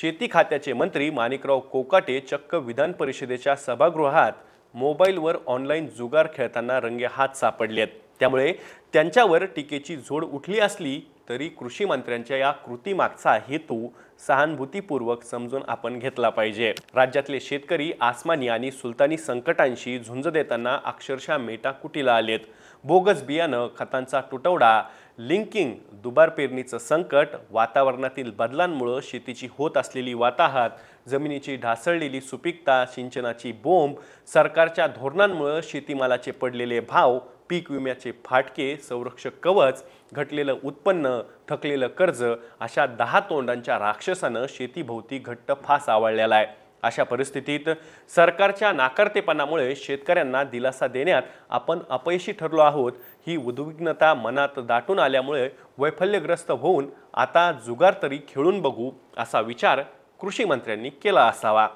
शेती खात्याचे मंत्री माणिकराव कोकाटे चक्क विधान परिषदेच्या सभागृहात मोबाईलवर ऑनलाईन जुगार खेळताना रंगेहात सापडलेत। त्यामुळे त्यांच्यावर टीकेची झोड उठली असली तरी कृषी मंत्र्यांच्या या कृतीमागचा हेतू सहानुभूतीपूर्वक समजून आपण घेतला पाहिजे। राज्यातले शेतकरी आसमानी आणि सुलतानी संकटांशी झुंज देताना अक्षरशः मेटाकुटीला आलेत। बोगस बियाणं, खतांचा तुटवडा, लिंकिंग, दुबार पेरणीचं संकट, वातावरणातील बदलांमुळे शेतीची होत असलेली वाताहत, जमिनीची ढासळलेली सुपीकता, सिंचनाची बोंब, सरकारच्या धोरणांमुळे शेतीमालाचे पडलेले भाव, पीक विम्याचे फाटके, संरक्षक कवच, घटलेलं उत्पन्न, थकलेलं कर्ज अशा 10 तोंडांच्या राक्षसानं शेतीभोवती घट्ट फास आवळलेला आहे। अशा परिस्थितीत सरकारच्या नाकारतेपणामुळे शेतकऱ्यांना दिलासा देण्यात आपण अपयशी ठरलो आहोत ही उद्विग्नता मनात दाटून आल्यामुळे वैफल्यग्रस्त होऊन आता जुगार तरी खेळून बघू असा विचार कृषी मंत्र्यांनी केला असावा।